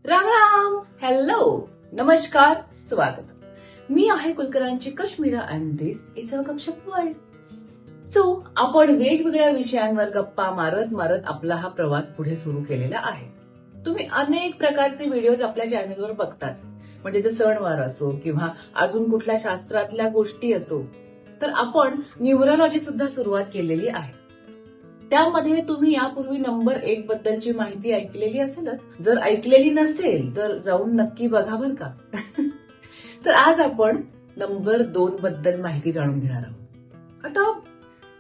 Ram Ram, hello, नमस्कार, स्वागत. मी आहे कुलकर्णीची Kashmira and this is a Gupshup world. So आपण वेगवेगळ्या विषयांवर गप्पा मारत मारत आपला हा प्रवास पुढे सुरू केलेला आहे. तुम्ही अनेक प्रकारचे व्हिडिओज आपल्या चॅनलवर बघताच, म्हणजे ते सणवार असो किंवा अजून कुठल्या शास्त्रातल्या गोष्टी असो. तर आपण न्यूमरोलॉजी सुद्धा सुरुवात केलेली आहे. त्यामध्ये तुम्ही यापूर्वी नंबर 1 बद्दलची माहिती ऐकलेली असेलच. जर ऐकलेली नसेल तर जाऊन नक्की बघा बरं का. तर आज आपण नंबर 2 बद्दल माहिती जाणून घेणार आहोत. आता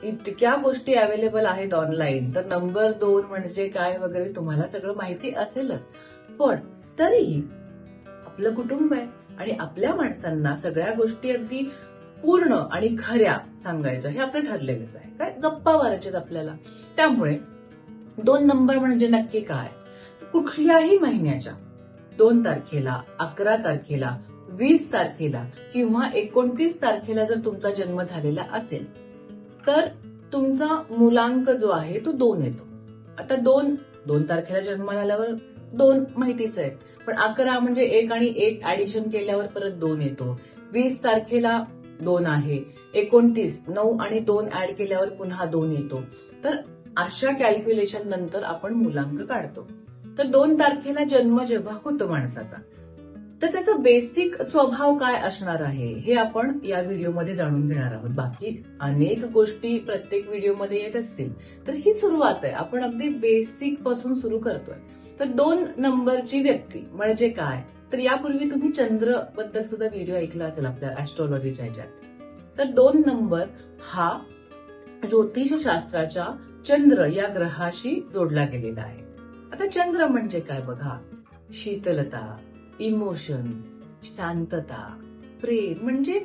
इतक्या गोष्टी अवेलेबल आहेत ऑनलाईन, तर नंबर 2 म्हणजे काय वगैरे तुम्हाला सगळं माहिती असेलच. पण तरीही आपलं कुटुंब आहे आणि आपल्या माणसांना सगळ्या गोष्टी अगदी पूर्ण आणि खऱ्या सांगायच्या हे आपलं ठरलेलंच आहे. काय गप्पा मारायच्यात आपल्याला. त्यामुळे 2 नंबर म्हणजे नक्की काय? कुठल्याही महिन्याच्या 2 तारखेला, 11 तारखेला, 20 तारखेला किंवा 29 तारखेला जर तुमचा जन्म झालेला असेल तर तुमचा मुलांक जो आहे तो 2 येतो. आता 2 तारखेला जन्म झाल्यावर 2 माहितीच आहे, पण 11 म्हणजे 1 आणि 1 ऍडिशन केल्यावर परत 2 येतो. 20 तारखेला 2 आहे, 29 9 आणि 2 ऍड केल्यावर पुन्हा 2 येतो. तर अशा कॅल्क्युलेशन नंतर आपण मुलांक काढतो. तर 2 तारखेला जन्म जेव्हा होतो माणसाचा, तर त्याचा बेसिक स्वभाव काय असणार आहे हे आपण या व्हिडिओमध्ये जाणून घेणार आहोत. बाकी अनेक गोष्टी प्रत्येक व्हिडिओमध्ये येत असतील, तर ही सुरुवात आहे. आपण अगदी बेसिक पासून सुरू करतोय. तर 2 नंबरची व्यक्ती म्हणजे काय? तर यापूर्वी तुम्ही चंद्र बद्दल सुद्धा व्हिडिओ ऐकला असेल आपल्या ऍस्ट्रॉलॉजीच्या ह्याच्यात. तर 2 नंबर हा ज्योतिषशास्त्राच्या चंद्र या ग्रहाशी जोडला गेलेला आहे. आता चंद्र म्हणजे काय बघा, शीतलता, इमोशन्स, शांतता, प्रेम, म्हणजे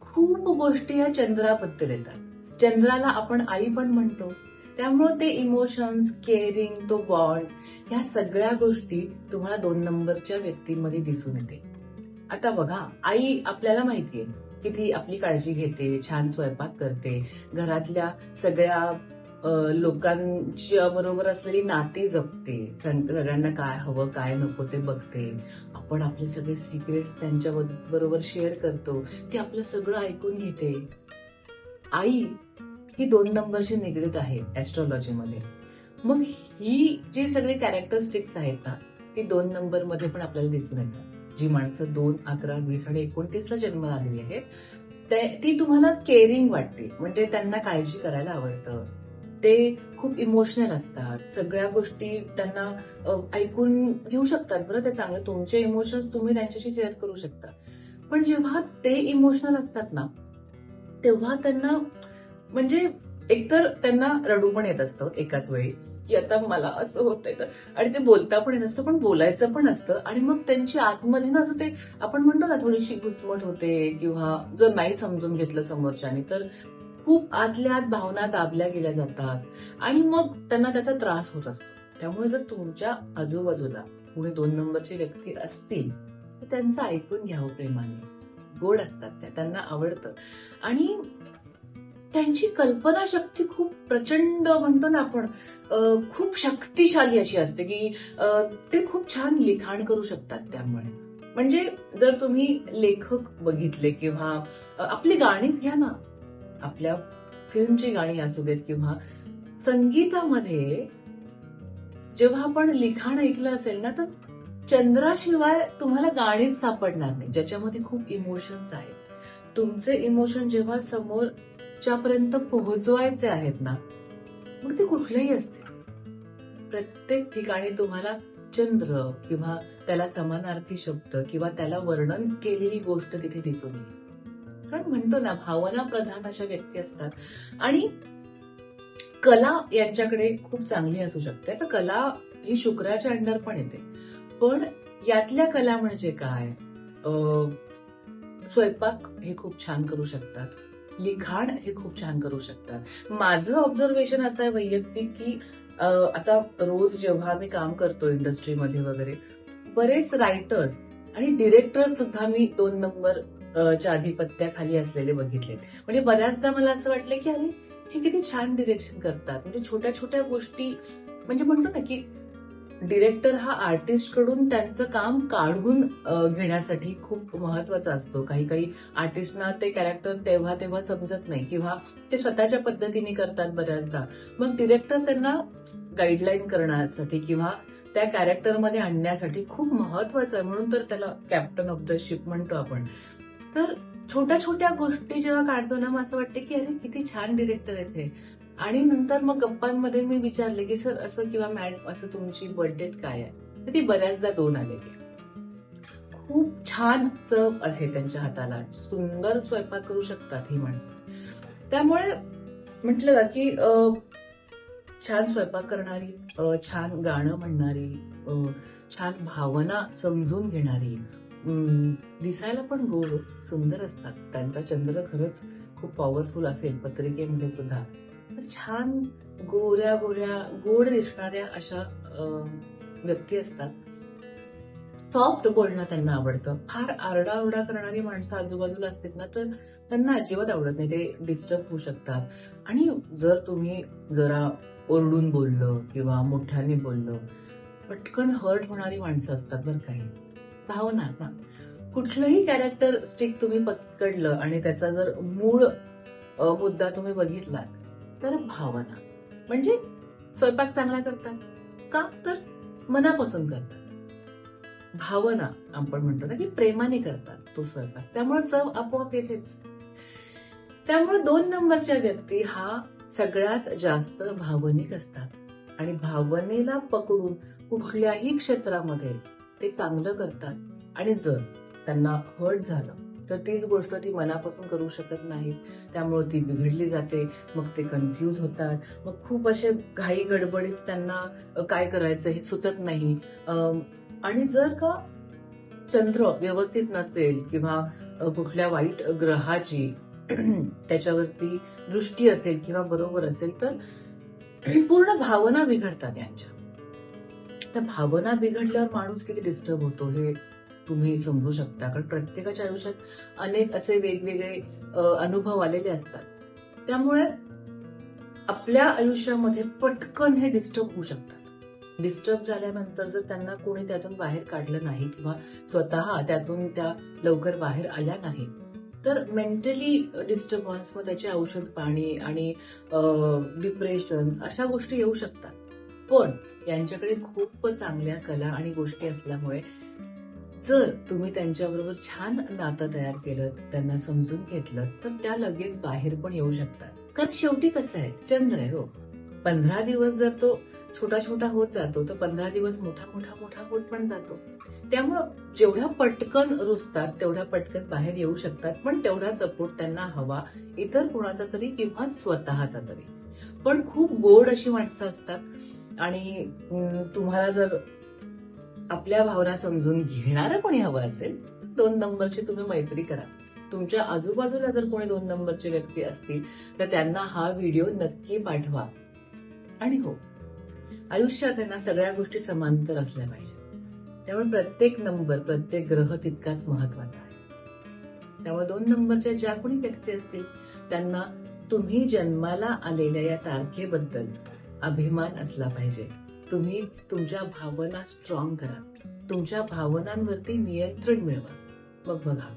खूप गोष्टी या चंद्राबद्दल येतात. चंद्राला आपण आई पण म्हणतो. त्यामुळे ते इमोशन्स, केअरिंग, तो बॉन्ड, ह्या सगळ्या गोष्टी तुम्हाला 2 नंबरच्या व्यक्तीमध्ये दिसून येते. आता बघा, आई आपल्याला माहितीये की ती आपली काळजी घेते, छान स्वयंपाक करते, घरातल्या सगळ्या लोकांच्या बरोबर असलेली नाती जपते, सगळ्यांना काय हवं काय नको ते बघते. आपण आपले सगळे सिक्रेट्स त्यांच्या बरोबर शेअर करतो, ती आपलं सगळं ऐकून घेते. आई ही 2 नंबरशी निगडीत आहे ऍस्ट्रॉलॉजीमध्ये. मग ही जी सगळी कॅरेक्टरिस्टिक्स आहेत ना, ती 2 नंबर मध्ये पण आपल्याला दिसून येतात. जी माणसं 2, 11, 20 आणि 29 ला जन्म आलेली आहेत, ती तुम्हाला केअरिंग वाटते, म्हणजे त्यांना काळजी करायला आवडतं. ते खूप इमोशनल असतात. सगळ्या गोष्टी त्यांना ऐकून घेऊ शकतात. बरं, ते चांगलं, तुमचे इमोशन्स तुम्ही त्यांच्याशी शेअर करू शकता. पण जेव्हा ते इमोशनल असतात ना, तेव्हा त्यांना म्हणजे एकतर त्यांना रडू पण येत असतं एकाच वेळी, की आता मला असं होतंय तर, आणि ते बोलता पण येत असतं, पण बोलायचं पण असतं. आणि मग त्यांची आतमध्ये ना असं ते आपण म्हणतो ना, थोडीशी घुसमट होते, किंवा जर नाही समजून घेतलं समोरच्याने तर खूप आतल्या आत भावना दाबल्या गेल्या जातात आणि मग त्यांना त्याचा त्रास होत असतो. त्यामुळे जर तुमच्या आजूबाजूला कोणी 2 नंबरची व्यक्ती असतील तर त्यांचं ऐकून घ्यावं प्रेमाने. गोड असतात त्या, त्यांना आवडतं. आणि त्यांची कल्पनाशक्ती खूप प्रचंड, म्हणतो ना आपण, खूप शक्तिशाली अशी असते की ते खूप छान लिखाण करू शकतात. त्यामुळे म्हणजे जर तुम्ही लेखक बघितले किंवा आपली गाणीच घ्या ना, आपल्या फिल्मची गाणी असू देत किंवा संगीतामध्ये जेव्हा आपण लिखाण ऐकलं असेल ना, तर चंद्राशिवाय तुम्हाला गाणीच सापडणार नाही ज्याच्यामध्ये खूप इमोशन्स आहेत. तुमचे इमोशन जेव्हा समोरच्यापर्यंत पोहोचवायचे आहेत ना, मग ते कुठलेही असते, प्रत्येक ठिकाणी तुम्हाला चंद्र किंवा त्याला समानार्थी शब्द किंवा त्याला वर्णन केलेली गोष्ट तिथे दिसून येईल. कारण म्हणतो ना, भावना प्रधान अशा व्यक्ती असतात. आणि कला यांच्याकडे खूप चांगली असू शकते. तर कला ही शुक्राच्या अंडर पण येते. पण यातल्या कला म्हणजे काय, स्वयंपाक हे खूप छान करू शकतात, लिखाण हे खूप छान करू शकतात. माझं ऑब्झर्वेशन असं आहे वैयक्तिक की आता रोज जेव्हा मी काम करतो इंडस्ट्रीमध्ये वगैरे, बरेच रायटर्स आणि डिरेक्टर्स सुद्धा मी 2 नंबर च्या आधिपत्याखाली असलेले बघितले. म्हणजे बऱ्याचदा मला असं वाटलं की अरे, हे किती छान डिरेक्शन करतात. म्हणजे छोट्या छोट्या गोष्टी, म्हणजे म्हणतो ना की डिरेक्टर हा आर्टिस्ट कडून त्यांचं काम काढून घेण्यासाठी खूप महत्वाचा असतो. काही काही आर्टिस्टना ते कॅरेक्टर तेव्हा तेव्हा समजत नाही किंवा ते स्वतःच्या पद्धतीने करतात बऱ्याचदा. मग डिरेक्टर त्यांना गाईडलाईन करण्यासाठी किंवा त्या कॅरेक्टरमध्ये आणण्यासाठी खूप महत्वाचं आहे. म्हणून तर त्याला कॅप्टन ऑफ द शिप म्हणतो आपण. तर छोट्या छोट्या गोष्टी जेव्हा काढतो ना, मग असं वाटतं की अरे किती छान डिरेक्टर आहेत हे. आणि नंतर मग गप्पांमध्ये मी विचारले की सर असं किंवा मॅडम असं तुमची बर्थडे काय आहे, तर ती बऱ्याचदा 2 आलेली. खूप छान चव आहे त्यांच्या हाताला, सुंदर स्वयंपाक करू शकतात ही माणसं. त्यामुळे म्हटलं ना की छान स्वयंपाक करणारी, छान गाणं म्हणणारी, छान भावना समजून घेणारी, दिसायला पण गोड सुंदर असतात. त्यांचा चंद्र खरंच खूप पॉवरफुल असेल पत्रिकेमध्ये सुद्धा. तर छान गोऱ्या गोऱ्या गोड दिसणाऱ्या अशा व्यक्ती असतात. सॉफ्ट बोलणं त्यांना आवडतं. फार आरडाओरडा करणारी माणसं आजूबाजूला असतील ना, तर त्यांना अजिबात आवडत नाही. ते डिस्टर्ब होऊ शकतात. आणि जर तुम्ही जरा ओरडून बोललं किंवा मोठ्याने बोललं, पटकन हर्ट होणारी माणसं असतात बरं काही. भावना ना, कुठलंही कॅरेक्टर स्टिक तुम्ही पकडलं आणि त्याचा जर मूळ मुद्दा तुम्ही बघितला, तर भावना म्हणजे स्वयंपाक चांगला करतात का, तर मनापासून करतात. भावना आपण म्हणतो ना की प्रेमाने करतात तो स्वयंपाक, त्यामुळे चव आपोआप येतेच. त्यामुळे 2 नंबरच्या व्यक्ती हा सगळ्यात जास्त भावनिक असतात आणि भावनेला पकडून कुठल्याही क्षेत्रामध्ये ते चांगलं करतात. आणि जर त्यांना हर्ट झालं तर तीच गोष्ट ती मनापासून करू शकत नाहीत. त्यामुळे ती बिघडली जाते. मग ते कन्फ्यूज होतात. मग खूप असे घाई गडबडीत त्यांना काय करायचं हे सुचत नाही. आणि जर का चंद्र व्यवस्थित नसेल किंवा कुठल्या वाईट ग्रहाची त्याच्यावरती दृष्टी असेल किंवा बरोबर असेल, तर पूर्ण भावना बिघडतात यांच्या. तर भावना बिघडल्यावर माणूस किती डिस्टर्ब होतो हे तुम्ही समजू शकता. कारण प्रत्येकाच्या आयुष्यात अनेक असे वेगवेगळे अनुभव आलेले असतात. त्यामुळे आपल्या आयुष्यामध्ये पटकन हे डिस्टर्ब होऊ शकतात. डिस्टर्ब झाल्यानंतर जर त्यांना कोणी त्यातून बाहेर काढलं नाही किंवा स्वतः त्यातून त्या लवकर बाहेर आल्या नाही, तर मेंटली डिस्टर्बन्स, मग त्याचे औषध पाणी आणि डिप्रेशन अशा गोष्टी येऊ शकतात. पण यांच्याकडे खूप चांगल्या कला आणि गोष्टी असल्यामुळे जर तुम्ही त्यांच्याबरोबर छान नातं तयार केलं, त्यांना समजून घेतलं, तर त्या लगेच बाहेर पण येऊ शकतात. कारण शेवटी कसं आहे, चंद्र आहे हो. 15 दिवस जर तो छोटा छोटा होत जातो, तर 15 दिवस मोठा मोठा मोठा होत पण जातो. त्यामुळं जेवढ्या पटकन रुजतात तेवढ्या पटकन बाहेर येऊ शकतात. पण तेवढा सपोर्ट त्यांना हवा, इतर कोणाचा तरी किंवा स्वतःचा तरी. पण खूप गोड अशी माणसं असतात आणि तुम्हाला जर आपल्या भावना समजून घेणारं कोणी हवं असेल, 2 नंबरची तुम्ही मैत्री करा. तुमच्या आजूबाजूला जर कोणी 2 नंबरचे व्यक्ती असतील, तर त्यांना हा व्हिडिओ नक्की पाठवा. आणि हो, आयुष्यात आहे ना, सगळ्या गोष्टी समांतर असल्या पाहिजे. त्यामुळे प्रत्येक नंबर, प्रत्येक ग्रह तितकाच महत्वाचा आहे. त्यामुळे 2 नंबरच्या ज्या कोणी व्यक्ती असतील, त्यांना तुम्ही जन्माला आलेल्या या तारखेबद्दल अभिमान असला पाहिजे. तुम्ही तुमच्या भावना स्ट्रॉंग करा. तुमच्या भावनांवरती नियंत्रण मिळवा. मग बघा,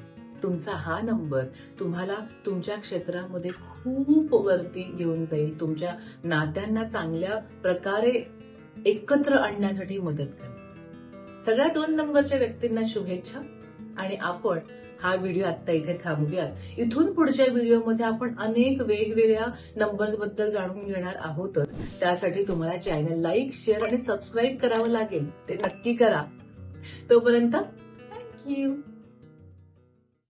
तुमचा हा नंबर तुम्हाला तुमच्या क्षेत्रामध्ये खूप वरती घेऊन जाईल. तुमच्या नात्यांना चांगल्या प्रकारे एकत्र आणण्यासाठी मदत करेल. सगळ्या 2 नंबरच्या व्यक्तींना शुभेच्छा. आणि आपण हा व्हिडिओ आता इथे थांबूयात. इथून पुढच्या व्हिडिओमध्ये आपण अनेक वेगवेगळ्या नंबर्स बद्दल जाणून घेणार आहोतच. त्यासाठी तुम्हाला चॅनल लाईक, शेअर आणि सबस्क्राईब करावं लागेल. ते नक्की करा. तोपर्यंत थँक्यू.